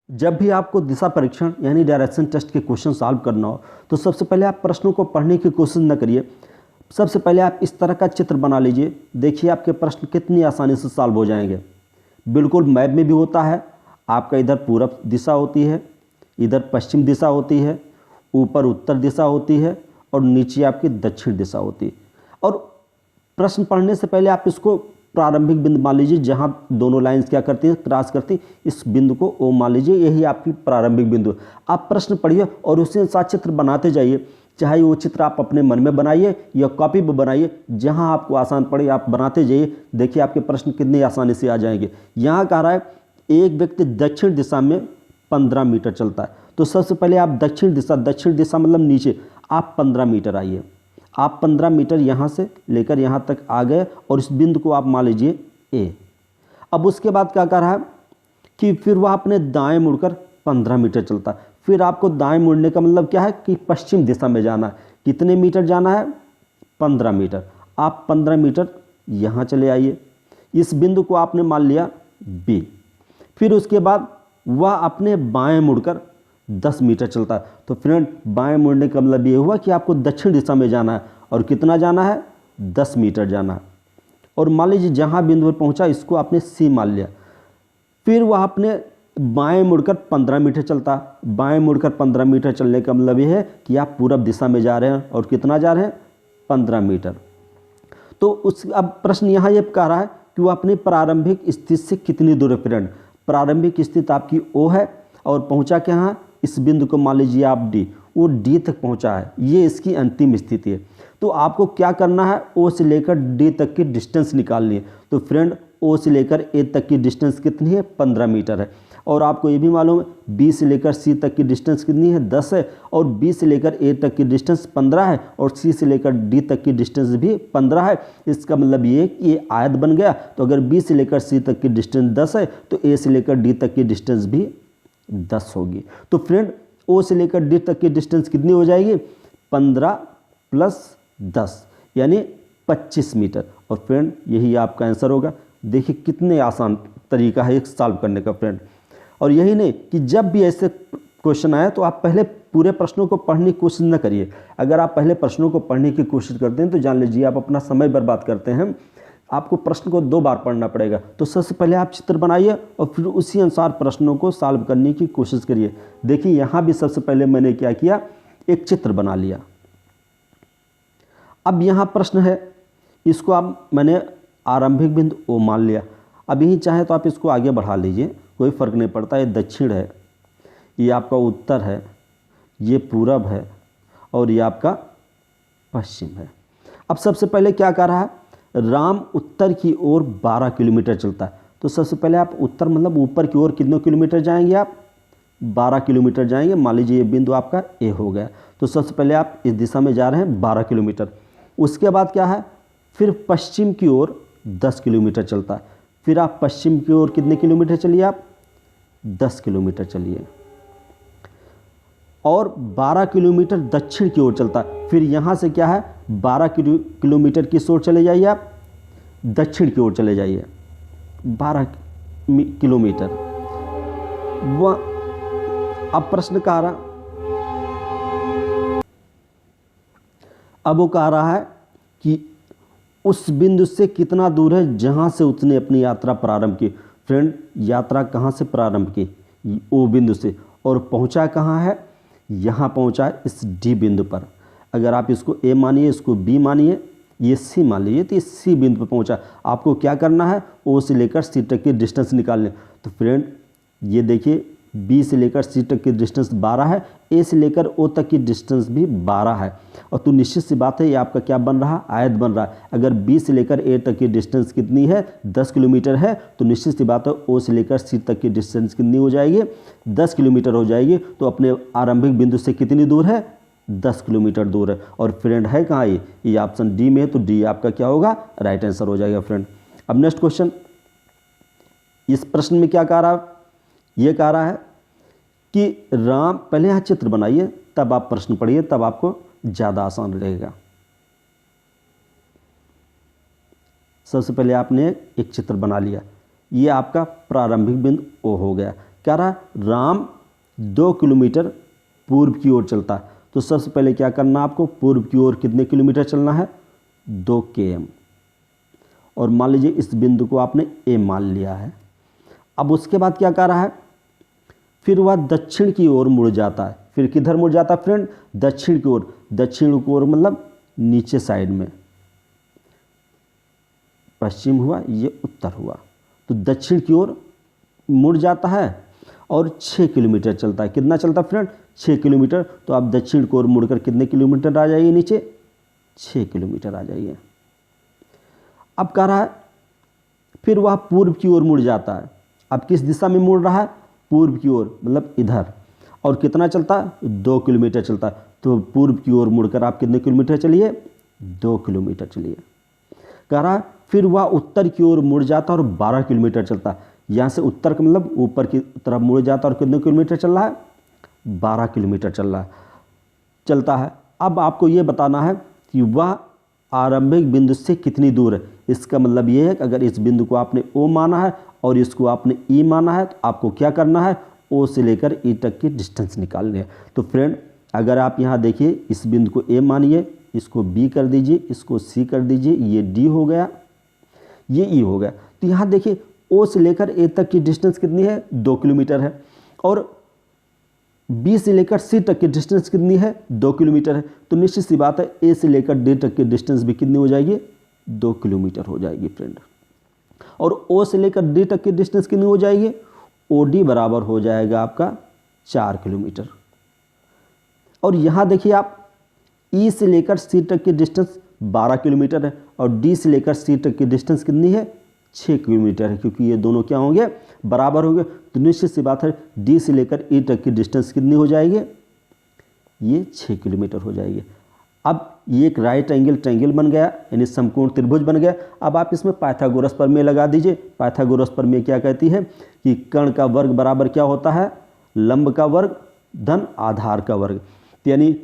जब भी आपको दिशा परीक्षण यानी डायरेक्शन टेस्ट के क्वेश्चन सॉल्व करना हो तो सबसे पहले आप प्रश्नों को पढ़ने की कोशिश न करिए। सबसे पहले आप इस तरह का चित्र बना लीजिए। देखिए आपके प्रश्न कितनी आसानी से सॉल्व हो जाएंगे। बिल्कुल मैप में भी होता है। आपका इधर पूरब दिशा होती है, इधर पश्चिम दिशा होती है, ऊपर उत्तर दिशा होती है और नीचे आपकी दक्षिण दिशा होती है। और प्रश्न पढ़ने से पहले आप इसको प्रारंभिक बिंदु मान लीजिए, जहाँ दोनों लाइंस क्या करती हैं, क्रॉस करती हैं। इस बिंदु को ओ मान लीजिए, यही आपकी प्रारंभिक बिंदु। आप प्रश्न पढ़िए और उसी अनुसार चित्र बनाते जाइए। चाहे वो चित्र आप अपने मन में बनाइए या कॉपी पर बनाइए, जहाँ आपको आसान पड़े आप बनाते जाइए। देखिए आपके प्रश्न कितनी आसानी से आ जाएंगे। यहाँ कह रहा है एक व्यक्ति दक्षिण दिशा में 15 मीटर चलता है। तो सबसे पहले आप दक्षिण दिशा मतलब नीचे, आप 15 मीटर आइए। आप 15 मीटर यहाँ से लेकर यहाँ तक आ गए और इस बिंदु को आप मान लीजिए ए। अब उसके बाद क्या कर रहा है कि फिर वह अपने दाएं मुड़कर 15 मीटर चलता है। फिर आपको दाएं मुड़ने का मतलब क्या है कि पश्चिम दिशा में जाना है। कितने मीटर जाना है? 15 मीटर। आप 15 मीटर यहाँ चले आइए। इस बिंदु को आपने मान लिया बी। फिर उसके बाद वह अपने बाएं मुड़कर 10 मीटर चलता है। तो फ्रेंड, बाएं मुड़ने का मतलब ये हुआ कि आपको दक्षिण दिशा में जाना है। और कितना जाना है? 10 मीटर जाना है। और मान लीजिए जहाँ बिंदु पर पहुँचा इसको आपने सी मान लिया। फिर वह अपने बाएं मुड़कर 15 मीटर चलता है। बाएं मुड़कर 15 मीटर चलने का मतलब ये है कि आप पूरब दिशा में जा रहे हैं। और कितना जा रहे हैं? 15 मीटर। तो अब प्रश्न यहाँ ये कह रहा है कि वह अपनी प्रारंभिक स्थिति से कितनी दूर है। फ्रेंड, प्रारंभिक स्थिति आपकी ओ है और पहुँचा क्या है? इस बिंदु को मान लीजिए आप डी। वो डी तक पहुंचा है, ये इसकी अंतिम स्थिति है। तो आपको क्या करना है? ओ से लेकर डी तक की डिस्टेंस निकालनी है। तो फ्रेंड, ओ से लेकर ए तक की डिस्टेंस कितनी है? 15 मीटर है। और आपको ये भी मालूम है बी से लेकर सी तक की डिस्टेंस कितनी है? 10 है। और बी से लेकर ए तक की डिस्टेंस 15 है और सी से लेकर डी तक की डिस्टेंस भी 15 है। इसका मतलब ये कि ये आयत बन गया। तो अगर बी से लेकर सी तक की डिस्टेंस 10 है तो ए से लेकर डी तक की डिस्टेंस भी 10 होगी। तो फ्रेंड, ओ से लेकर डी तक की डिस्टेंस कितनी हो जाएगी? 15 + 10 यानी 25 मीटर। और फ्रेंड, यही आपका आंसर होगा। देखिए कितने आसान तरीका है एक सॉल्व करने का फ्रेंड। और यही नहीं कि जब भी ऐसे क्वेश्चन आए तो आप पहले पूरे प्रश्नों को पढ़ने की कोशिश न करिए। अगर आप पहले प्रश्नों को पढ़ने की कोशिश करते हैं तो जान लीजिए आप अपना समय बर्बाद करते हैं। आपको प्रश्न को 2 बार पढ़ना पड़ेगा। तो सबसे पहले आप चित्र बनाइए और फिर उसी अनुसार प्रश्नों को सॉल्व करने की कोशिश करिए। देखिए यहाँ भी सबसे पहले मैंने क्या किया, एक चित्र बना लिया। अब यहाँ प्रश्न है, इसको आप मैंने आरंभिक बिंदु ओ मान लिया। अब यही चाहे तो आप इसको आगे बढ़ा लीजिए, कोई फ़र्क नहीं पड़ता। ये दक्षिण है, ये आपका उत्तर है, ये पूरब है और ये आपका पश्चिम है। अब सबसे पहले क्या कर रहा है? राम उत्तर की ओर 12 किलोमीटर चलता है। तो सबसे पहले आप उत्तर मतलब ऊपर की ओर कितने किलोमीटर जाएंगे? आप 12 किलोमीटर जाएंगे। मान लीजिए ये बिंदु आपका ए हो गया। तो सबसे पहले आप इस दिशा में जा रहे हैं 12 किलोमीटर। उसके बाद क्या है? फिर पश्चिम की ओर 10 किलोमीटर चलता है। फिर आप पश्चिम की ओर कितने किलोमीटर चलिए? आप 10 किलोमीटर चलिए। और 12 किलोमीटर दक्षिण की ओर चलता है। फिर यहाँ से क्या है? 12 किलोमीटर किस ओर चले जाइए? आप दक्षिण की ओर चले जाइए। 12 किलोमीटर। वह अब प्रश्न कह रहा, अब वो कह रहा है कि उस बिंदु से कितना दूर है जहाँ से उसने अपनी यात्रा प्रारंभ की। फ्रेंड, यात्रा कहाँ से प्रारंभ की? ओ बिंदु से। और पहुँचा कहाँ है? यहाँ पहुँचा है इस डी बिंदु पर। अगर आप इसको ए मानिए, इसको बी मानिए, ये सी मान लीजिए, तो इस सी बिंदु पर पहुँचा। आपको क्या करना है? ओ से लेकर सी तक की डिस्टेंस निकालने। तो फ्रेंड, ये देखिए बी से लेकर सी तक की डिस्टेंस 12 है, ए से लेकर ओ तक की डिस्टेंस भी 12 है। और तो निश्चित सी बात है ये आपका क्या बन रहा है? आयत बन रहा है। अगर बी से लेकर ए तक की डिस्टेंस कितनी है? 10 किलोमीटर है। तो निश्चित सी बात है ओ से लेकर सी तक की डिस्टेंस कितनी हो जाएगी? 10 किलोमीटर हो जाएगी। तो अपने आरंभिक बिंदु से कितनी दूर है? 10 किलोमीटर दूर है। और फ्रेंड है कहाँ? ये ऑप्शन डी में है। तो डी आपका क्या होगा? राइट आंसर हो जाएगा फ्रेंड। अब नेक्स्ट क्वेश्चन, इस प्रश्न में क्या कह रहा है? ये कह रहा है कि राम, पहले यहाँ चित्र बनाइए तब आप प्रश्न पढ़िए, तब आपको ज़्यादा आसान रहेगा। सबसे पहले आपने एक चित्र बना लिया। ये आपका प्रारंभिक बिंदु ओ हो गया। कह रहा है राम 2 किलोमीटर पूर्व की ओर चलता है। तो सबसे पहले क्या करना है आपको, पूर्व की ओर कितने किलोमीटर चलना है, 2 km। और मान लीजिए इस बिंदु को आपने ए मान लिया है। अब उसके बाद क्या कह रहा है, फिर वह दक्षिण की ओर मुड़ जाता है। फिर किधर मुड़ जाता है फ्रेंड, दक्षिण की ओर। दक्षिण की ओर मतलब नीचे साइड में, पश्चिम हुआ, ये उत्तर हुआ। तो दक्षिण की ओर मुड़ जाता है और 6 किलोमीटर चलता है। कितना चलता है फ्रेंड, 6 किलोमीटर। तो आप दक्षिण की ओर मुड़कर कितने किलोमीटर आ जाइए नीचे, 6 किलोमीटर आ जाइए। अब कह रहा है फिर वह पूर्व की ओर मुड़ जाता है। अब किस दिशा में मुड़ रहा है, पूर्व की ओर, मतलब इधर। और कितना चलता है, 2 किलोमीटर चलता है। तो पूर्व की ओर मुड़कर आप कितने किलोमीटर चलिए, 2 किलोमीटर चलिए। कह रहा है फिर वह उत्तर की ओर मुड़ जाता है और 12 किलोमीटर चलता है। यहाँ से उत्तर का मतलब ऊपर की तरफ मुड़ जाता है और कितने किलोमीटर चल रहा है, 12 किलोमीटर चलता है। अब आपको ये बताना है कि वह आरंभिक बिंदु से कितनी दूर है। इसका मतलब ये है कि अगर इस बिंदु को आपने ओ माना है और इसको आपने ई माना है, तो आपको क्या करना है, ओ से लेकर ई तक की डिस्टेंस निकालनी है। तो फ्रेंड अगर आप यहाँ देखिए, इस बिंदु को ए मानिए, इसको बी कर दीजिए, इसको सी कर दीजिए, ये डी हो गया, ये ई हो गया। तो यहाँ देखिए ओ से लेकर ए तक की डिस्टेंस कितनी है, 2 किलोमीटर है। और बी से लेकर सी तक की डिस्टेंस कितनी है, 2 किलोमीटर है। तो निश्चित सी बात है ए से लेकर डी तक की डिस्टेंस भी कितनी हो जाएगी, 2 किलोमीटर हो जाएगी फ्रेंड। और ओ से लेकर डी तक की डिस्टेंस कितनी हो जाएगी, ओ डी बराबर हो जाएगा आपका 4 किलोमीटर। और यहाँ देखिए आप ई से लेकर सी तक की डिस्टेंस 12 किलोमीटर है और डी से लेकर सी तक की डिस्टेंस कितनी है, 6 किलोमीटर है, क्योंकि ये दोनों क्या होंगे, बराबर होंगे। तो निश्चित सी बात है डी से लेकर ई तक की डिस्टेंस कितनी हो जाएगी, ये 6 किलोमीटर हो जाएगी। अब ये एक राइट एंगल ट्रायंगल बन गया, यानी समकोण त्रिभुज बन गया। अब आप इसमें पाइथागोरस प्रमेय लगा दीजिए। पाइथागोरस प्रमेय क्या कहती है कि कर्ण का वर्ग बराबर क्या होता है, लंब का वर्ग धन आधार का वर्ग। यानी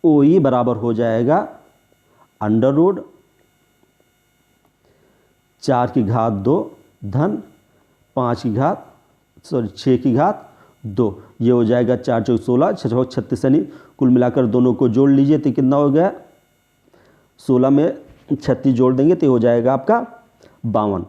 ओ ई बराबर हो जाएगा अंडर रूट 4 की घात 2 धन 5 की घात 6 की घात 2। ये हो जाएगा 4 चौक 16, 6 चौक 36, यानी कुल मिलाकर दोनों को जोड़ लीजिए तो कितना हो गया, 16 में 36 जोड़ देंगे तो हो जाएगा आपका 52।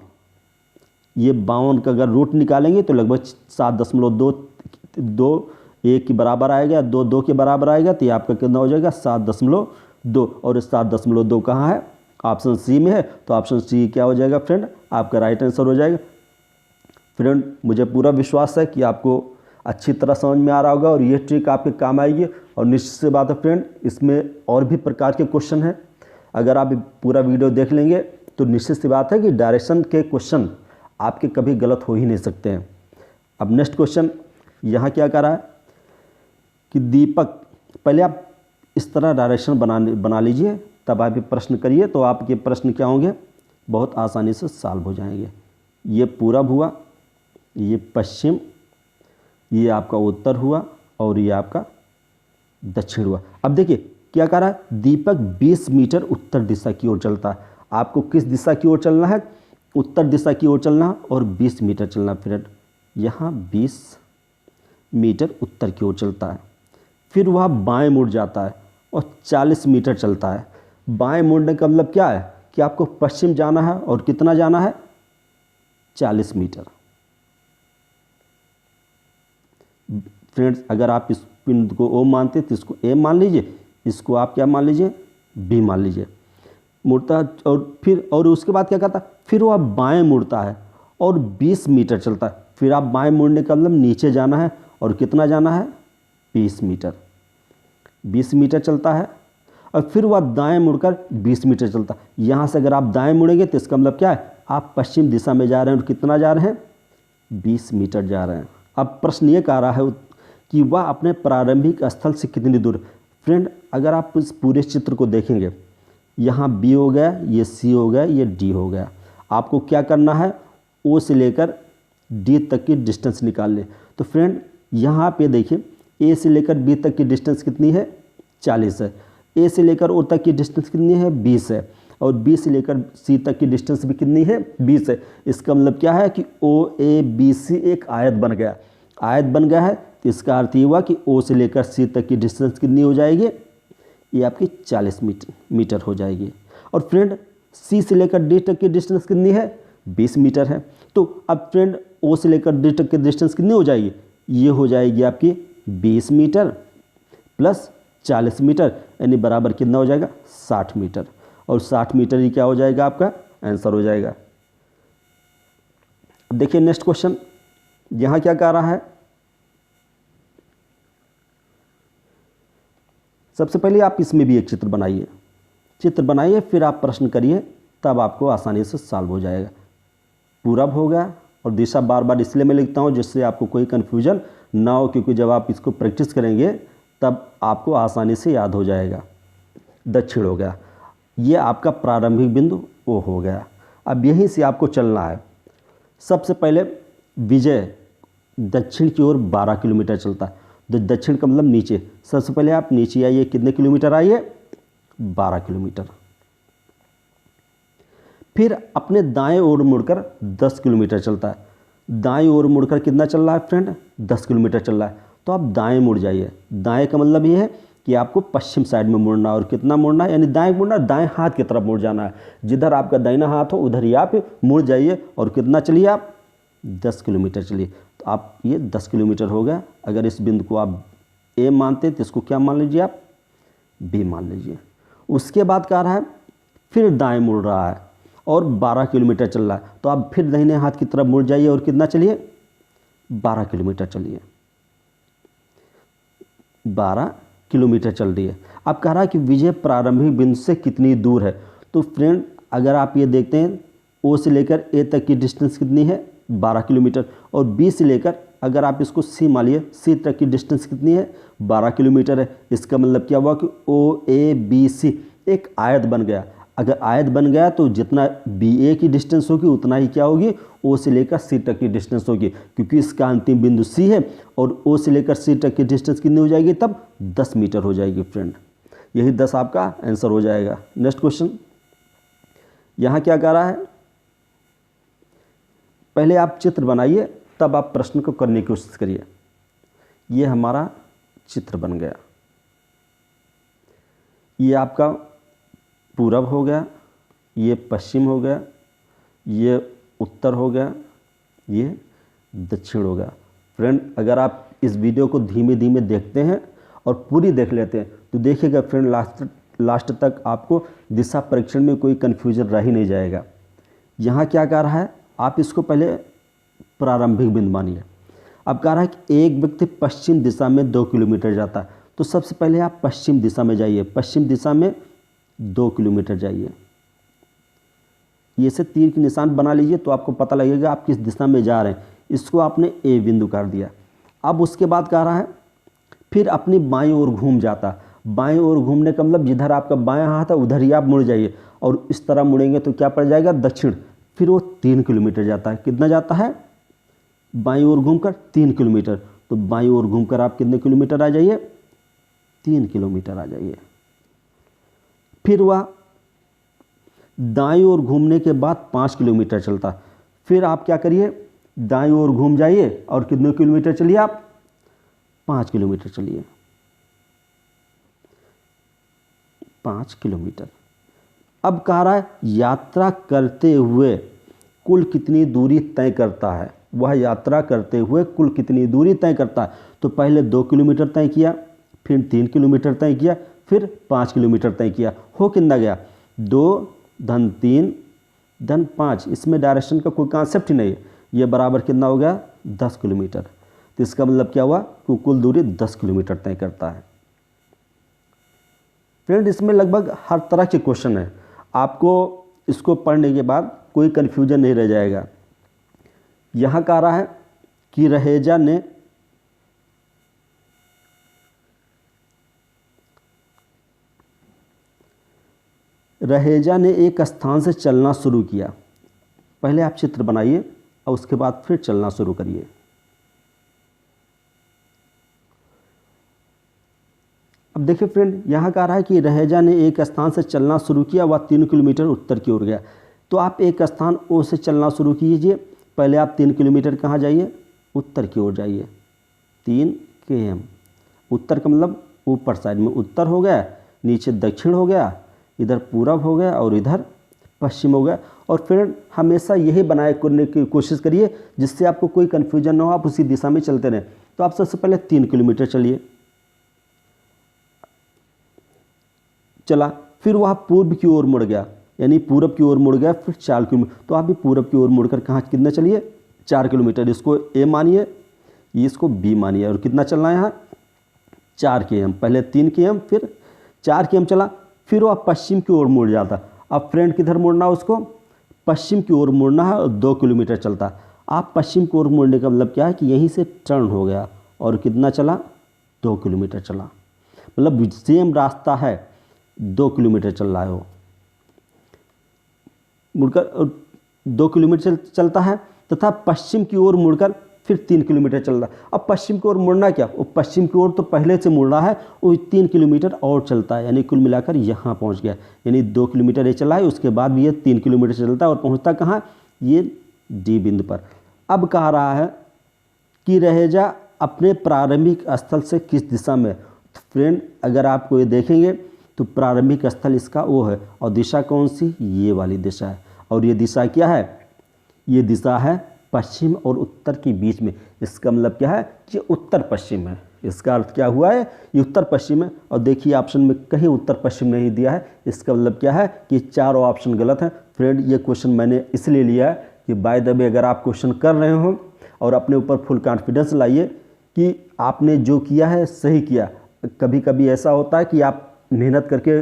ये 52 का अगर रूट निकालेंगे तो लगभग 7.2 1 के बराबर आएगा, 2 के बराबर आएगा, तो ये आपका कितना हो जाएगा 7.2। और 7.2 कहाँ है, ऑप्शन सी में है। तो ऑप्शन सी क्या हो जाएगा फ्रेंड, आपका राइट आंसर हो जाएगा। फ्रेंड मुझे पूरा विश्वास है कि आपको अच्छी तरह समझ में आ रहा होगा और ये ट्रिक आपके काम आएगी। और निश्चित सी बात है फ्रेंड, इसमें और भी प्रकार के क्वेश्चन हैं। अगर आप पूरा वीडियो देख लेंगे तो निश्चित सी बात है कि डायरेक्शन के क्वेश्चन आपके कभी गलत हो ही नहीं सकते हैं। अब नेक्स्ट क्वेश्चन यहाँ क्या कर रहा है कि दीपक, पहले आप इस तरह डायरेक्शन बना लीजिए, तब आप ये प्रश्न करिए, तो आपके प्रश्न क्या होंगे, बहुत आसानी से सॉल्व हो जाएंगे। ये पूरब हुआ, ये पश्चिम, ये आपका उत्तर हुआ और ये आपका दक्षिण हुआ। अब देखिए क्या कह रहा है, दीपक 20 मीटर उत्तर दिशा की ओर चलता है। आपको किस दिशा की ओर चलना है, उत्तर दिशा की ओर चलना है और 20 मीटर चलना है। फ्रेंड यहाँ 20 मीटर उत्तर की ओर चलता है। फिर वह बाएं मुड़ जाता है और 40 मीटर चलता है। बाएं मुड़ने का मतलब क्या है कि आपको पश्चिम जाना है और कितना जाना है, 40 मीटर। फ्रेंड्स अगर आप इस बिंदु को ओ मानते तो इसको ए मान लीजिए, इसको आप क्या मान लीजिए, बी मान लीजिए। मुड़ता है और फिर और उसके बाद क्या करता है, फिर वह बाएं मुड़ता है और 20 मीटर चलता है। फिर आप बाएं मुड़ने का मतलब नीचे जाना है और कितना जाना है, 20 मीटर। 20 मीटर चलता है और फिर वह दाएं मुड़कर 20 मीटर चलता है। यहाँ से अगर आप दाएं मुड़ेंगे तो इसका मतलब क्या है, आप पश्चिम दिशा में जा रहे हैं और कितना जा रहे हैं, 20 मीटर जा रहे हैं। अब प्रश्न ये कह रहा है कि वह अपने प्रारंभिक स्थल से कितनी दूर। फ्रेंड अगर आप इस पूरे चित्र को देखेंगे, यहाँ बी हो गया, ये सी हो गया, ये डी हो गया। आपको क्या करना है, ओ से लेकर डी तक की डिस्टेंस निकाल लें। तो फ्रेंड यहाँ पे देखिए, ए से लेकर बी तक की डिस्टेंस कितनी है, 40 है। ए से लेकर ओ तक की डिस्टेंस कितनी है, 20 है। और बी से लेकर सी तक की डिस्टेंस भी कितनी है, 20 है। इसका मतलब क्या है कि ओ ए बी सी एक आयत बन गया। आयत बन गया है तो इसका अर्थ ये हुआ कि ओ से लेकर सी तक की डिस्टेंस कितनी हो जाएगी, ये आपकी 40 मीटर हो जाएगी। और फ्रेंड सी से लेकर डी तक की डिस्टेंस कितनी है, 20 मीटर है। तो अब फ्रेंड ओ से लेकर डी तक की डिस्टेंस कितनी हो जाएगी, ये हो जाएगी आपकी 20 मीटर प्लस 40 मीटर, यानी बराबर कितना हो जाएगा, 60 मीटर। और 60 मीटर ही क्या हो जाएगा, आपका आंसर हो जाएगा। देखिए नेक्स्ट क्वेश्चन, यहाँ क्या कह रहा है, सबसे पहले आप इसमें भी एक चित्र बनाइए, फिर आप प्रश्न करिए, तब आपको आसानी से सॉल्व हो जाएगा। पूरब हो गया, और दिशा बार बार इसलिए मैं लिखता हूँ जिससे आपको कोई कन्फ्यूजन ना हो, क्योंकि जब आप इसको प्रैक्टिस करेंगे तब आपको आसानी से याद हो जाएगा। दक्षिण हो गया, ये आपका प्रारंभिक बिंदु ओ हो गया। अब यहीं से आपको चलना है। सबसे पहले विजय दक्षिण की ओर 12 किलोमीटर चलता है, तो दक्षिण का मतलब नीचे। सबसे पहले आप नीचे आइए, कितने किलोमीटर आइए, 12 किलोमीटर। फिर अपने दाएं ओर मुड़कर 10 किलोमीटर चलता है। दाएं ओर मुड़कर कितना चल रहा है फ्रेंड, 10 किलोमीटर चल रहा है। तो आप दाएं मुड़ जाइए। दाएं का मतलब ये है कि आपको पश्चिम साइड में मुड़ना, और कितना मुड़ना है, यानी दाएं मुड़ना, दाएं हाथ की तरफ मुड़ जाना है। जिधर आपका दाहिना हाथ हो उधर ही आप मुड़ जाइए, और कितना चलिए आप, 10 किलोमीटर चलिए। तो आप ये 10 किलोमीटर हो गया। अगर इस बिंदु को आप ए मानते तो इसको क्या मान लीजिए, आप बी मान लीजिए। उसके बाद कह रहा है फिर दाएं मुड़ रहा है और 12 किलोमीटर चल रहा है, तो आप फिर दाहिने हाथ की तरफ मुड़ जाइए, और कितना चलिए, 12 किलोमीटर चलिए। 12 किलोमीटर चल रही है। अब कह रहा है कि विजय प्रारंभिक बिंदु से कितनी दूर है। तो फ्रेंड अगर आप ये देखते हैं, ओ से लेकर ए तक की डिस्टेंस कितनी है, 12 किलोमीटर, और बी से लेकर अगर आप इसको सी मान लिए, सी तक की डिस्टेंस कितनी है, 12 किलोमीटर है। इसका मतलब क्या हुआ कि ओ ए बी सी एक आयत बन गया। अगर आयत बन गया तो जितना बी ए की डिस्टेंस होगी उतना ही क्या होगी, ओ से लेकर सी तक की डिस्टेंस होगी, क्योंकि इसका अंतिम बिंदु सी है, और ओ से लेकर सी तक की डिस्टेंस कितनी हो जाएगी, तब 10 मीटर हो जाएगी फ्रेंड। यही 10 आपका आंसर हो जाएगा। नेक्स्ट क्वेश्चन, यहाँ क्या कह रहा है, पहले आप चित्र बनाइए, तब आप प्रश्न को करने की कोशिश करिए। ये हमारा चित्र बन गया। ये आपका पूरब हो गया, ये पश्चिम हो गया, ये उत्तर हो गया, ये दक्षिण हो गया। फ्रेंड अगर आप इस वीडियो को धीमे धीमे देखते हैं और पूरी देख लेते हैं तो देखिएगा फ्रेंड लास्ट तक आपको दिशा परीक्षण में कोई कन्फ्यूजन रह ही नहीं जाएगा। यहाँ क्या कह रहा है, आप इसको पहले प्रारंभिक बिंदु मानिए। अब कह रहा है कि एक व्यक्ति पश्चिम दिशा में 2 किलोमीटर जाता है, तो सबसे पहले आप पश्चिम दिशा में जाइए। पश्चिम दिशा में 2 किलोमीटर जाइए। ये से तीर की निशान बना लीजिए तो आपको पता लगेगा आप किस दिशा में जा रहे हैं। इसको आपने ए बिंदु कर दिया। अब उसके बाद कह रहा है फिर अपनी बाईं ओर घूम जाता। बाईं ओर घूमने का मतलब जिधर आपका बायां हाथ है उधर ही आप मुड़ जाइए, और इस तरह मुड़ेंगे तो क्या पड़ जाएगा, दक्षिण। फिर वो 3 किलोमीटर जाता है। कितना जाता है, बाईं ओर घूमकर 3 किलोमीटर। तो बाईं ओर घूमकर आप कितने किलोमीटर आ जाइए, 3 किलोमीटर आ जाइए। फिर वह दाईं ओर घूमने के बाद 5 किलोमीटर चलता। फिर आप क्या करिए, दाईं ओर घूम जाइए और कितने किलोमीटर चलिए आप, 5 किलोमीटर चलिए, 5 किलोमीटर। अब कह रहा है यात्रा करते हुए कुल कितनी दूरी तय करता है। वह यात्रा करते हुए कुल कितनी दूरी तय करता है। तो पहले 2 किलोमीटर तय किया, फिर 3 किलोमीटर तय किया, फिर 5 किलोमीटर तय किया। हो कितना गया, 2 धन 3 धन 5। इसमें डायरेक्शन का कोई कॉन्सेप्ट ही नहीं है। ये बराबर कितना हो गया, 10 किलोमीटर। तो इसका मतलब क्या हुआ कि कुल दूरी 10 किलोमीटर तय करता है। फ्रेंड इसमें लगभग हर तरह के क्वेश्चन है, आपको इसको पढ़ने के बाद कोई कन्फ्यूजन नहीं रह जाएगा। यहाँ कह रहा है कि रहेजा ने एक स्थान से चलना शुरू किया। पहले आप चित्र बनाइए और उसके बाद फिर चलना शुरू करिए। अब अब देखिए फ्रेंड, यहाँ कह रहा है कि रहेजा ने एक स्थान से चलना शुरू किया, वह 3 किलोमीटर उत्तर की ओर गया। तो आप एक स्थान ओ से चलना शुरू कीजिए। पहले आप 3 किलोमीटर कहाँ जाइए, उत्तर की ओर जाइए। 3 km, उत्तर का मतलब ऊपर साइड में उत्तर हो गया, नीचे दक्षिण हो गया, इधर पूरब हो गया और इधर पश्चिम हो गया। और फ्रेंड हमेशा यही बनाए करने की कोशिश करिए जिससे आपको कोई कन्फ्यूजन ना हो, आप उसी दिशा में चलते रहें। तो आप सबसे पहले 3 किलोमीटर चलिए, चला, फिर वह पूर्व की ओर मुड़ गया, यानी पूरब की ओर मुड़ गया, फिर 4 किलोमीटर। तो आप भी पूरब की ओर मुड़कर कहाँ कितना चलिए, 4 किलोमीटर। इसको ए मानिए, इसको बी मानिए, और कितना चलना है यहाँ 4 km। पहले 3 km फिर 4 km चला, फिर वह पश्चिम की ओर मुड़ जाता। अब फ्रेंड किधर मुड़ना है, उसको पश्चिम की ओर मुड़ना है और 2 किलोमीटर चलता। आप पश्चिम की ओर मुड़ने का मतलब क्या है कि यहीं से टर्न हो गया और कितना चला, 2 किलोमीटर चला। मतलब सेम रास्ता है, 2 किलोमीटर चल रहा है वो, मुड़कर 2 किलोमीटर चलता है, तथा पश्चिम की ओर मुड़कर फिर 3 किलोमीटर चल रहा है। अब पश्चिम की ओर मुड़ना क्या, वो पश्चिम की ओर तो पहले से मुड़ रहा है, वो 3 किलोमीटर और चलता है, यानी कुल मिलाकर यहाँ पहुँच गया। यानी 2 किलोमीटर ये चला है, उसके बाद भी ये 3 किलोमीटर चलता है और पहुँचता कहाँ, ये डी बिंदु पर। अब कह रहा है कि रहेजा अपने प्रारंभिक स्थल से किस दिशा में। तो फ्रेंड अगर आपको ये देखेंगे तो प्रारंभिक स्थल इसका वो है, और दिशा कौन सी, ये वाली दिशा है। और ये दिशा क्या है, ये दिशा है पश्चिम और उत्तर के बीच में। इसका मतलब क्या है कि उत्तर पश्चिम है। इसका अर्थ क्या हुआ है, ये उत्तर पश्चिम है। और देखिए ऑप्शन में कहीं उत्तर पश्चिम नहीं दिया है, इसका मतलब क्या है कि चारों ऑप्शन गलत हैं। फ्रेंड ये क्वेश्चन मैंने इसलिए लिया है कि बाय द वे अगर आप क्वेश्चन कर रहे हो और अपने ऊपर फुल कॉन्फिडेंस लाइए कि आपने जो किया है सही किया। कभी कभी ऐसा होता है कि आप मेहनत करके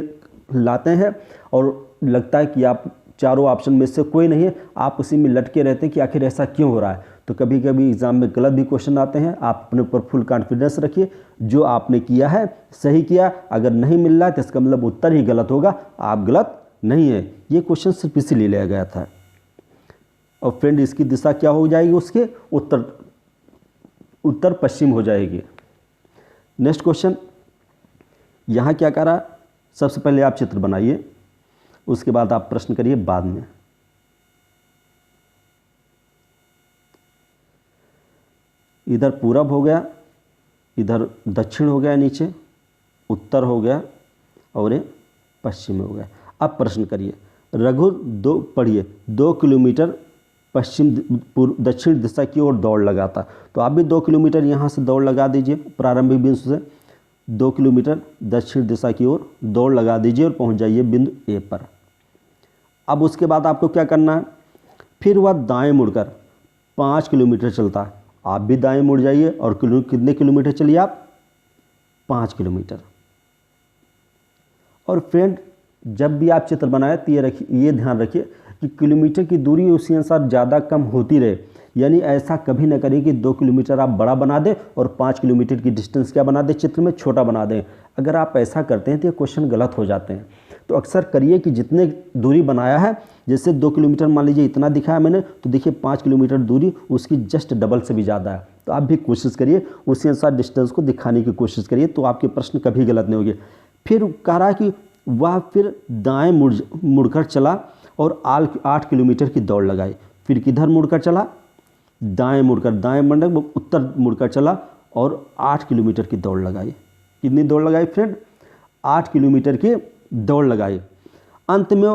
लाते हैं और लगता है कि आप चारों ऑप्शन में से कोई नहीं है, आप उसी में लटके रहते हैं कि आखिर ऐसा क्यों हो रहा है। तो कभी कभी एग्ज़ाम में गलत भी क्वेश्चन आते हैं। आप अपने ऊपर फुल कॉन्फिडेंस रखिए, जो आपने किया है सही किया। अगर नहीं मिल रहा है तो इसका मतलब उत्तर ही गलत होगा, आप गलत नहीं है। ये क्वेश्चन सिर्फ इसीलिए लिया गया था। और फ्रेंड इसकी दिशा क्या हो जाएगी, उसके उत्तर पश्चिम हो जाएगी। नेक्स्ट क्वेश्चन, यहाँ क्या कह रहा है, सबसे पहले आप चित्र बनाइए, उसके बाद आप प्रश्न करिए बाद में। इधर पूरब हो गया, इधर दक्षिण हो गया, नीचे उत्तर हो गया और ये पश्चिम हो गया। अब प्रश्न करिए, रघु पढ़िए 2 किलोमीटर पश्चिम दक्षिण दिशा की ओर दौड़ लगाता। तो आप भी 2 किलोमीटर यहाँ से दौड़ लगा दीजिए, प्रारंभिक बिंदु से 2 किलोमीटर दक्षिण दिशा की ओर दौड़ लगा दीजिए और पहुँच जाइए बिंदु ए पर। अब उसके बाद आपको क्या करना है, फिर वह दाएं मुड़कर 5 किलोमीटर चलता है। आप भी दाएं मुड़ जाइए और कितने किलोमीटर चलिए आप, 5 किलोमीटर। और फ्रेंड जब भी आप चित्र बनाए तो ये ध्यान रखिए कि किलोमीटर की दूरी उसी अनुसार ज़्यादा कम होती रहे। यानी ऐसा कभी ना करें कि 2 किलोमीटर आप बड़ा बना दें और 5 किलोमीटर की डिस्टेंस क्या बना दें, चित्र में छोटा बना दें। अगर आप ऐसा करते हैं तो ये क्वेश्चन गलत हो जाते हैं। तो अक्सर करिए कि जितने दूरी बनाया है, जैसे 2 किलोमीटर मान लीजिए इतना दिखाया मैंने, तो देखिए 5 किलोमीटर दूरी उसकी जस्ट डबल से भी ज़्यादा है। तो आप भी कोशिश करिए उसी अनुसार डिस्टेंस को दिखाने की कोशिश करिए, तो आपके प्रश्न कभी गलत नहीं होंगे। फिर कह रहा है कि वह फिर दाएँ मुड़कर चला और 8 किलोमीटर की दौड़ लगाई। फिर किधर मुड़कर चला, दाएँ मुड़कर, दाएँ मतलब उत्तर मुड़कर चला और 8 किलोमीटर की दौड़ लगाई। कितनी दौड़ लगाई फ्रेंड, 8 किलोमीटर की दौड़ लगाई। अंत में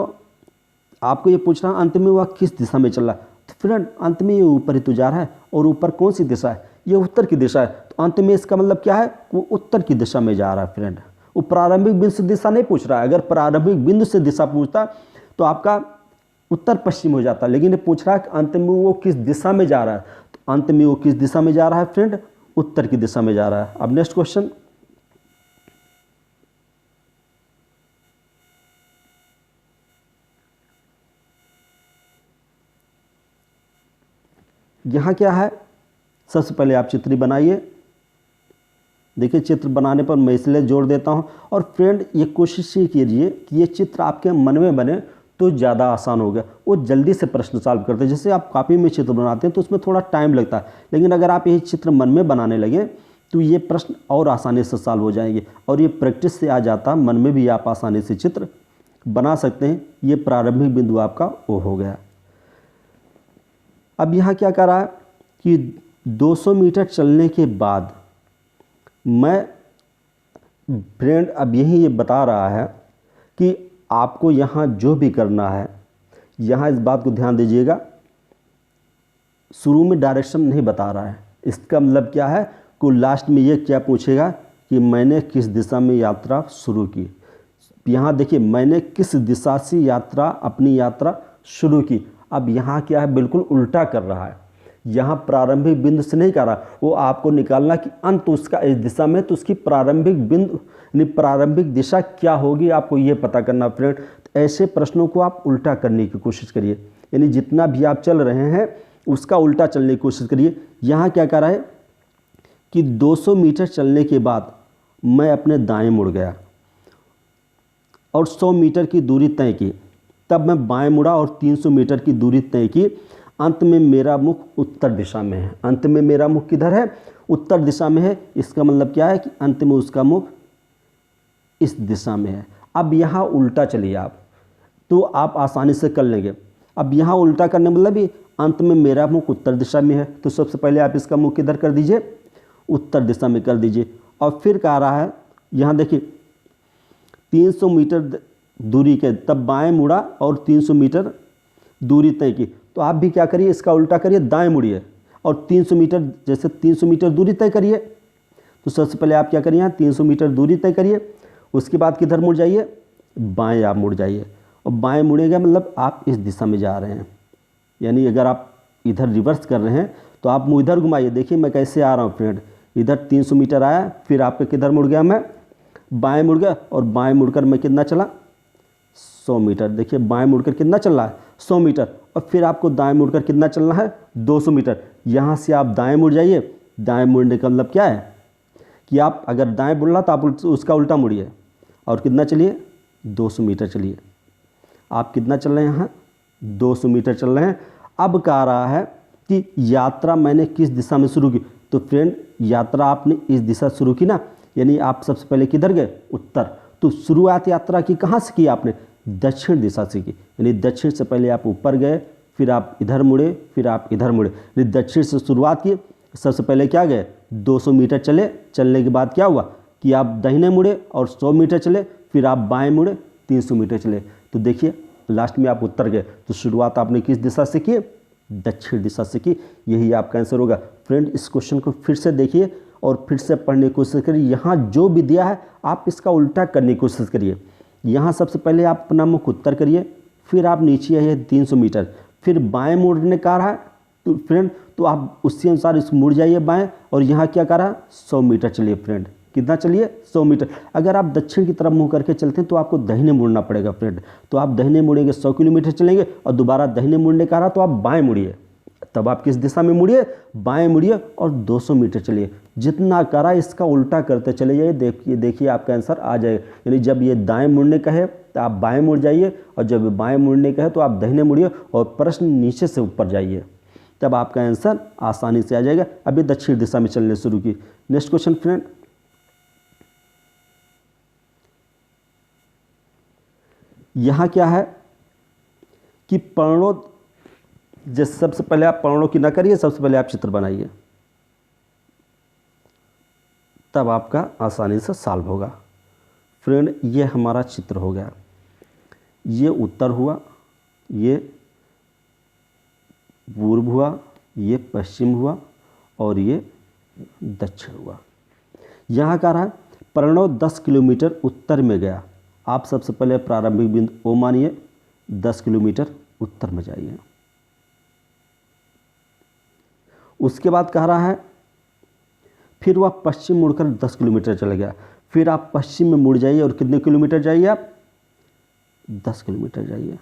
आपको ये पूछना, अंत में वह किस दिशा में चल रहा है। तो फ्रेंड अंत में ये ऊपर ही तो जा रहा है, और ऊपर कौन सी दिशा है, ये उत्तर की दिशा है। तो अंत में इसका मतलब क्या है, वो उत्तर की दिशा में जा रहा है। फ्रेंड वो प्रारंभिक बिंदु से दिशा नहीं पूछ रहा है। अगर प्रारंभिक बिंदु से दिशा पूछता तो आपका उत्तर पश्चिम हो जाता, लेकिन ये पूछ रहा है कि अंत में वो किस दिशा में जा रहा है। तो अंत में वो किस दिशा में जा रहा है फ्रेंड, उत्तर की दिशा में जा रहा है। अब नेक्स्ट क्वेश्चन, यहाँ क्या है, सबसे पहले आप चित्र बनाइए। देखिए चित्र बनाने पर मैं इसलिए जोर देता हूँ। और फ्रेंड ये कोशिश ये कीजिए कि ये चित्र आपके मन में बने तो ज़्यादा आसान हो गया, वो जल्दी से प्रश्न सॉल्व करते हैं। जैसे आप कॉपी में चित्र बनाते हैं तो उसमें थोड़ा टाइम लगता है, लेकिन अगर आप यही चित्र मन में बनाने लगें तो ये प्रश्न और आसानी से सॉल्व हो जाएंगे और ये प्रैक्टिस से आ जाता, मन में भी आप आसानी से चित्र बना सकते हैं। ये प्रारंभिक बिंदु आपका ओ हो गया। अब यहाँ क्या कर रहा है कि 200 मीटर चलने के बाद मैं फ्रेंड अब यही ये बता रहा है कि आपको यहाँ जो भी करना है, यहाँ इस बात को ध्यान दीजिएगा, शुरू में डायरेक्शन नहीं बता रहा है। इसका मतलब क्या है कि लास्ट में ये क्या पूछेगा कि मैंने किस दिशा में यात्रा शुरू की। यहाँ देखिए, मैंने किस दिशा से अपनी यात्रा शुरू की। अब यहाँ क्या है, बिल्कुल उल्टा कर रहा है। यहाँ प्रारंभिक बिंदु से नहीं कर रहा, वो आपको निकालना कि अंत उसका इस दिशा में, तो उसकी प्रारंभिक बिंदु यानी प्रारंभिक दिशा क्या होगी, आपको ये पता करना फ्रेंड। तो ऐसे प्रश्नों को आप उल्टा करने की कोशिश करिए, यानी जितना भी आप चल रहे हैं उसका उल्टा चलने की कोशिश करिए। यहाँ क्या कर रहा है कि 200 मीटर चलने के बाद मैं अपने दाएं मुड़ गया और 100 मीटर की दूरी तय की। तब मैं बाएं मुड़ा और 300 मीटर की दूरी तय की। अंत में मेरा मुख उत्तर दिशा में है। अंत में मेरा मुख किधर है? उत्तर दिशा में है। इसका मतलब क्या है कि अंत में उसका मुख इस दिशा में है। अब यहाँ उल्टा चलिए आप, तो आप आसानी से कर लेंगे। अब यहाँ उल्टा करने मतलब ही अंत में मेरा मुख उत्तर दिशा में है, तो सबसे पहले आप इसका मुख किधर कर दीजिए? उत्तर दिशा में कर दीजिए। और फिर कह रहा है, यहाँ देखिए 300 मीटर दूरी के, तब बाएं मुड़ा और 300 मीटर दूरी तय की। तो आप भी क्या करिए, इसका उल्टा करिए, दाएं मुड़िए और 300 मीटर, जैसे 300 मीटर दूरी तय करिए। तो सबसे पहले आप क्या करिए, यहाँ 300 मीटर दूरी तय करिए। उसके बाद किधर मुड़ जाइए? बाएं आप मुड़ जाइए। और बाएं मुड़ेगा मतलब आप इस दिशा में जा रहे हैं, यानी अगर आप इधर रिवर्स कर रहे हैं तो आप मुँह इधर घुमाइए। देखिए मैं कैसे आ रहा हूँ फ्रेंड, इधर 300 मीटर आया, फिर आपके किधर मुड़ गया, मैं बाएं मुड़ गया और बाएं मुड़कर मैं कितना चला? 100 मीटर। देखिए बाएं मुड़कर कितना चल रहा है? 100 मीटर। और फिर आपको दाएं मुड़कर कितना चलना है? 200 मीटर। यहाँ से आप दाएं मुड़ जाइए। दाएं मुड़ने का मतलब क्या है कि आप अगर दाएं मुड़ रहा तो आप उसका उल्टा मुड़िए और कितना चलिए? 200 मीटर चलिए। आप कितना चल रहे हैं यहाँ? 200 मीटर चल रहे हैं। अब कह रहा है कि यात्रा मैंने किस दिशा में शुरू की। तो फ्रेंड यात्रा आपने इस दिशा शुरू की ना, यानी आप सबसे पहले किधर गए? उत्तर। तो शुरुआत यात्रा की कहाँ से की आपने? दक्षिण दिशा से की। यानी दक्षिण से पहले आप ऊपर गए, फिर आप इधर मुड़े, फिर आप इधर मुड़े, यानी दक्षिण से शुरुआत की। सबसे पहले क्या गए? 200 मीटर चले। चलने के बाद क्या हुआ कि आप दाहिने मुड़े और 100 मीटर चले, फिर आप बाएं मुड़े, 300 मीटर चले। तो देखिए लास्ट में आप उत्तर गए। तो शुरुआत आपने किस दिशा से की? दक्षिण दिशा से की। यही आपका आंसर होगा। फ्रेंड इस क्वेश्चन को फिर से देखिए और फिर से पढ़ने की कोशिश करिए। यहाँ जो भी दिया है आप इसका उल्टा करने की कोशिश करिए। यहाँ सबसे पहले आप अपना मुख उत्तर करिए, फिर आप नीचे आइए 300 मीटर, फिर बाएं मुड़ने का रहा है तो फ्रेंड तो आप उसी अनुसार इस मुड़ जाइए बाएं। और यहाँ क्या कर रहा है? 100 मीटर चलिए फ्रेंड। कितना चलिए? 100 मीटर। अगर आप दक्षिण की तरफ मुँह करके चलते हैं तो आपको दाहिने मुड़ना पड़ेगा फ्रेंड। तो आप दाहिने मुड़ेंगे 100 किलोमीटर चलेंगे और दोबारा दाहिने मुड़ने का रहा तो आप बाएं मुड़िए। तब आप किस दिशा में मुड़िए? बाएं मुड़िए और 200 मीटर चलिए। जितना करा इसका उल्टा करते चले जाइए। देखिए आपका आंसर आ जाएगा। यानी जब ये दाएं मुड़ने का है तो आप बाएं मुड़ जाइए और जब बाएं मुड़ने का है तो आप दाहिने मुड़िए और प्रश्न नीचे से ऊपर जाइए, तब आपका आंसर आसानी से आ जाएगा। अभी दक्षिण दिशा में चलने शुरू की। नेक्स्ट क्वेश्चन फ्रेंड, यहाँ क्या है कि पर्णों, जैसे सबसे पहले आप पर्णों की ना करिए, सबसे पहले आप चित्र बनाइए, तब आपका आसानी से सॉल्व होगा। फ्रेंड ये हमारा चित्र हो गया, ये उत्तर हुआ, ये पूर्व हुआ, ये पश्चिम हुआ और ये दक्षिण हुआ। यहाँ कह रहा है प्रणव 10 किलोमीटर उत्तर में गया। आप सबसे पहले प्रारंभिक बिंदु ओ मानिए, 10 किलोमीटर उत्तर में जाइए। उसके बाद कह रहा है फिर वह पश्चिम मुड़कर 10 किलोमीटर चला गया। फिर आप पश्चिम में मुड़ जाइए और कितने किलोमीटर जाइए? आप 10 किलोमीटर जाइए।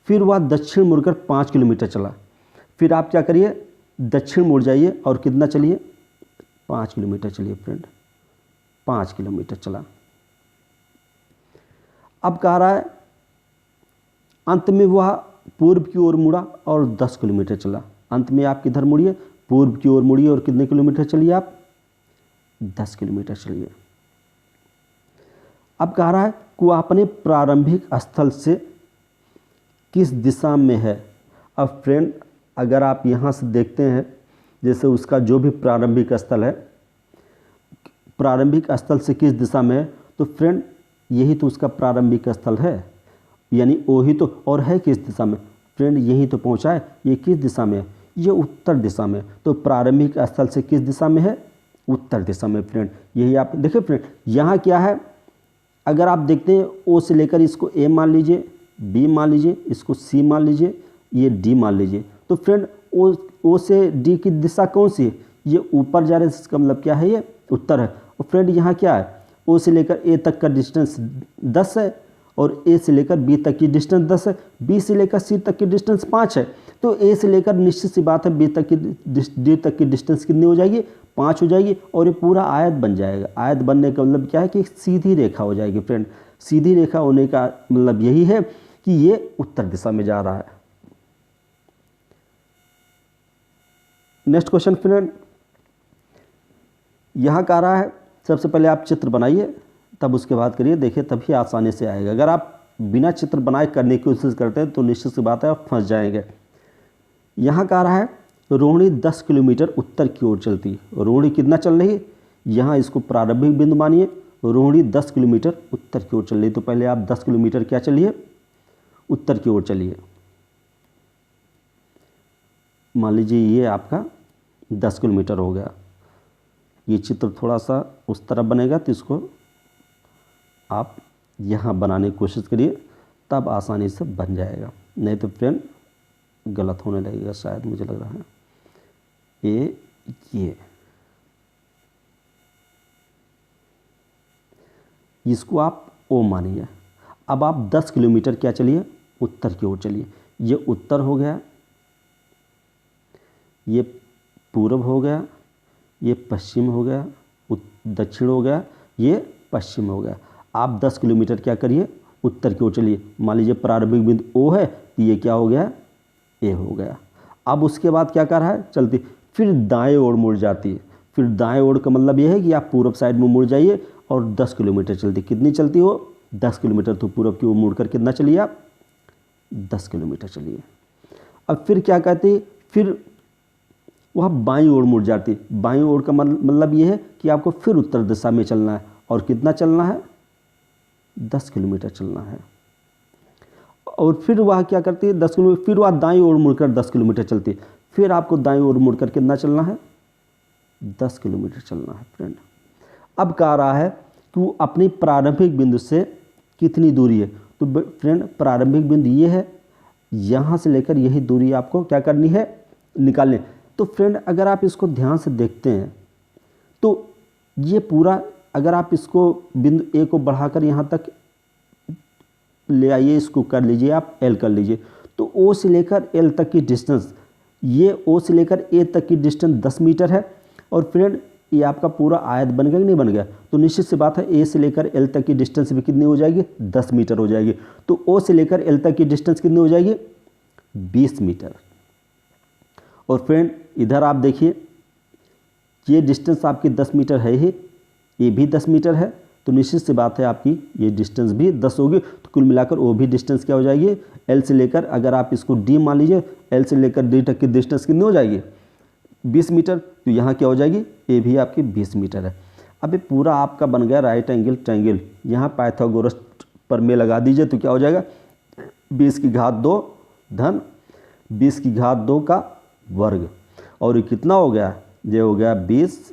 फिर वह दक्षिण मुड़कर 5 किलोमीटर चला। फिर आप क्या करिए? दक्षिण मुड़ जाइए और कितना चलिए? 5 किलोमीटर चलिए फ्रेंड। 5 किलोमीटर चला। अब कह रहा है अंत में वह पूर्व की ओर मुड़ा और 10 किलोमीटर चला। अंत में आप किधर मुड़िए, पूर्व की ओर मुड़िए और कितने किलोमीटर चलिए आप, 10 किलोमीटर चलिए। अब कह रहा है कि वह अपने प्रारंभिक स्थल से किस दिशा में है। अब फ्रेंड अगर आप यहाँ से देखते हैं, जैसे उसका जो भी प्रारंभिक स्थल है, प्रारंभिक स्थल से किस दिशा में है, तो फ्रेंड यही तो उसका प्रारंभिक स्थल है, यानी वो ही तो, और है किस दिशा में, फ्रेंड यही तो पहुँचा है। ये किस दिशा में है, ये उत्तर दिशा में। तो प्रारंभिक स्थल से किस दिशा में है, उत्तर दिशा में फ्रेंड। यही आप देखिए फ्रेंड, यहाँ क्या है, अगर आप देखते हैं ओ से लेकर इसको ए मान लीजिए, बी मान लीजिए, इसको सी मान लीजिए, ये डी मान लीजिए, तो फ्रेंड ओ से डी की दिशा कौन सी है, ये ऊपर जा रहे हैं, इसका मतलब क्या है, ये उत्तर है। और फ्रेंड यहाँ क्या है, ओ से लेकर ए तक का डिस्टेंस 10 है और ए से लेकर बी तक की डिस्टेंस 10 है, बी से लेकर सी तक की डिस्टेंस 5 है। तो ए से लेकर निश्चित सी बात है बी तक की डी तक की डिस्टेंस कितनी हो जाएगी, 5 हो जाएगी, और ये पूरा आयत बन जाएगा। आयत बनने का मतलब क्या है कि सीधी रेखा हो जाएगी फ्रेंड। सीधी रेखा होने का मतलब यही है कि ये उत्तर दिशा में जा रहा है। नेक्स्ट क्वेश्चन फ्रेंड, यहाँ कह रहा है सबसे पहले आप चित्र बनाइए तब उसके बाद करिए, देखिए तभी आसानी से आएगा। अगर आप बिना चित्र बनाए करने की कोशिश करते हैं तो निश्चित सी बात है आप फंस जाएंगे। यहाँ कह रहा है रोहिणी 10 किलोमीटर उत्तर की ओर चलती। रोहिणी कितना चल रही है, यहाँ इसको प्रारंभिक बिंदु मानिए। रोहिणी 10 किलोमीटर उत्तर की ओर चल रही, तो पहले आप 10 किलोमीटर क्या चलिए, उत्तर की ओर चलिए। मान लीजिए ये आपका 10 किलोमीटर हो गया। ये चित्र थोड़ा सा उस तरफ बनेगा तो इसको आप यहाँ बनाने की कोशिश करिए, तब आसानी से बन जाएगा, नहीं तो फ्रेंड गलत होने लगेगा शायद, मुझे लग रहा है। ये इसको आप ओ मानिए। अब आप 10 किलोमीटर क्या चलिए, उत्तर की ओर चलिए। ये उत्तर हो गया, ये पूर्व हो गया, ये पश्चिम हो गया, दक्षिण हो गया, ये पश्चिम हो गया। आप 10 किलोमीटर क्या करिए, उत्तर की ओर चलिए। मान लीजिए प्रारंभिक बिंदु ओ है तो ये क्या हो गया, ए हो गया। अब उसके बाद क्या कर रहा है, चलती फिर दाएं ओर मुड़ जाती है। फिर दाएं ओर का मतलब ये है कि आप पूर्व साइड में मुड़ जाइए और 10 किलोमीटर चलती। कितनी चलती हो, 10 किलोमीटर। तो पूर्व की ओर मुड़कर कितना चलिए आप, 10 किलोमीटर चलिए। अब फिर क्या कहते हैं, फिर वह बाईं ओर मुड़ जाती। बाईं ओर का मतलब ये है कि आपको फिर उत्तर दिशा में चलना है, और कितना चलना है, 10 किलोमीटर चलना है। और फिर वह क्या करती है, 10 किलोमीटर, फिर वह दाईं ओर मुड़कर 10 किलोमीटर चलती है। फिर आपको दाईं ओर मुड़कर कितना चलना है, 10 किलोमीटर चलना है फ्रेंड। अब कह रहा है कि वो अपनी प्रारंभिक बिंदु से कितनी दूरी है। तो फ्रेंड प्रारंभिक बिंदु ये है, यहाँ से लेकर यही दूरी आपको क्या करनी है, निकालनी। तो फ्रेंड अगर आप इसको ध्यान से देखते हैं तो ये पूरा, अगर आप इसको बिंदु ए को बढ़ाकर यहाँ तक ले आइए, इसको कर लीजिए आप एल कर लीजिए, तो ओ से लेकर एल तक की डिस्टेंस, ये ओ से लेकर ए तक की डिस्टेंस 10 मीटर है। और फ्रेंड ये आपका पूरा आयत बन गया कि नहीं बन गया, तो निश्चित सी बात है ए से लेकर एल तक की डिस्टेंस भी कितनी हो जाएगी, 10 मीटर हो जाएगी। तो ओ से लेकर एल तक की डिस्टेंस कितनी हो जाएगी, 20 मीटर। और फ्रेंड इधर आप देखिए, ये डिस्टेंस आपकी 10 मीटर है ही, ये भी 10 मीटर है, तो निश्चित सी बात है आपकी ये डिस्टेंस भी 10 होगी। तो कुल मिलाकर वो भी डिस्टेंस क्या हो जाएगी, एल से लेकर, अगर आप इसको डी मान लीजिए, एल से लेकर डी तक की डिस्टेंस कितनी हो जाएगी, 20 मीटर। तो यहाँ क्या हो जाएगी, ए भी आपकी 20 मीटर है। अब ये पूरा आपका बन गया राइट एंगल ट्रायंगल। यहाँ पाइथागोरस पर में लगा दीजिए तो क्या हो जाएगा, 20 की घात 2 धन 20 की घात 2 का वर्ग। और ये कितना हो गया, ये हो गया 20√2।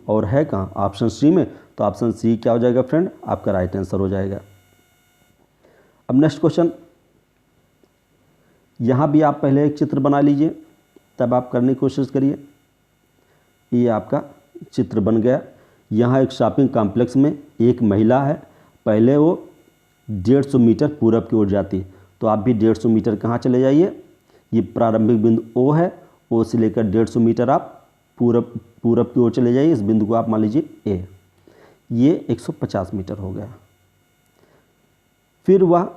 और है कहाँ, ऑप्शन सी में। तो ऑप्शन सी क्या हो जाएगा फ्रेंड, आपका राइट आंसर हो जाएगा। अब नेक्स्ट क्वेश्चन, यहाँ भी आप पहले एक चित्र बना लीजिए तब आप करने की कोशिश करिए। ये आपका चित्र बन गया। यहाँ एक शॉपिंग कॉम्प्लेक्स में एक महिला है, पहले वो 150 मीटर पूरब की ओर जाती। तो आप भी 150 मीटर कहाँ चले जाइए, ये प्रारंभिक बिंदु ओ है, ओ से लेकर 150 मीटर आप पूरब की ओर चले जाइए। इस बिंदु को आप मान लीजिए ए। ये 150 मीटर हो गया। फिर वह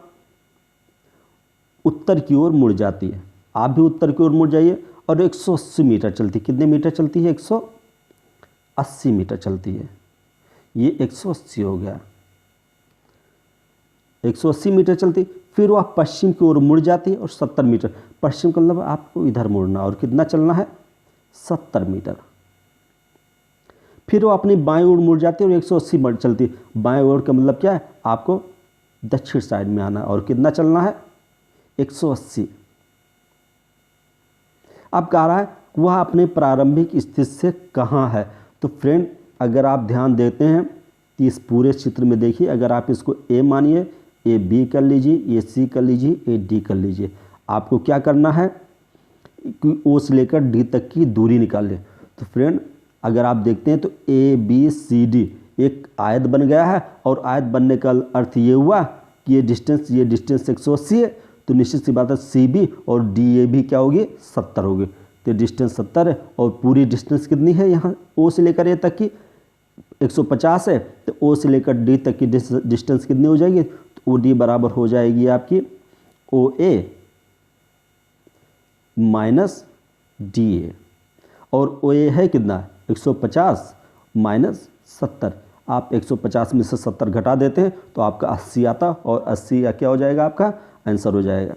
उत्तर की ओर मुड़ जाती है। आप भी उत्तर की ओर मुड़ जाइए और 180 मीटर चलती। कितने मीटर चलती है? 180 मीटर चलती है। ये 180 हो गया, 180 मीटर चलती। फिर वह पश्चिम की ओर मुड़ जाती है और 70 मीटर, पश्चिम का मतलब आपको इधर मुड़ना, और कितना चलना है? 70 मीटर। फिर वो अपनी बाएं ओर मुड़ जाती है और 180 मीटर चलती। बाएं ओर का मतलब क्या है? आपको दक्षिण साइड में आना, और कितना चलना है? 180। अब कह रहा है वह अपने प्रारंभिक स्थिति से कहाँ है। तो फ्रेंड, अगर आप ध्यान देते हैं तो इस पूरे चित्र में देखिए, अगर आप इसको ए मानिए, ए बी कर लीजिए, ए सी कर लीजिए, ए डी कर लीजिए। आपको क्या करना है कि ओ से लेकर डी तक की दूरी निकाल लें। तो फ्रेंड, अगर आप देखते हैं तो ए बी सी डी एक आयत बन गया है, और आयत बनने का अर्थ ये हुआ कि ये डिस्टेंस 180 है, तो निश्चित सी बात है सी बी और डी ए भी क्या होगी? 70 होगी। तो डिस्टेंस 70 है, और पूरी डिस्टेंस कितनी है यहाँ ओ से लेकर ए तक की? 150 है। तो ओ से लेकर डी तक की डिस्टेंस कितनी हो जाएगी? तो ओ डी बराबर हो जाएगी आपकी ओ ए माइनस डी ए, और ओ ए है कितना? 150 माइनस 70। आप 150 में से 70 घटा देते हैं तो आपका 80 आता, और 80 या क्या हो जाएगा? आपका आंसर हो जाएगा।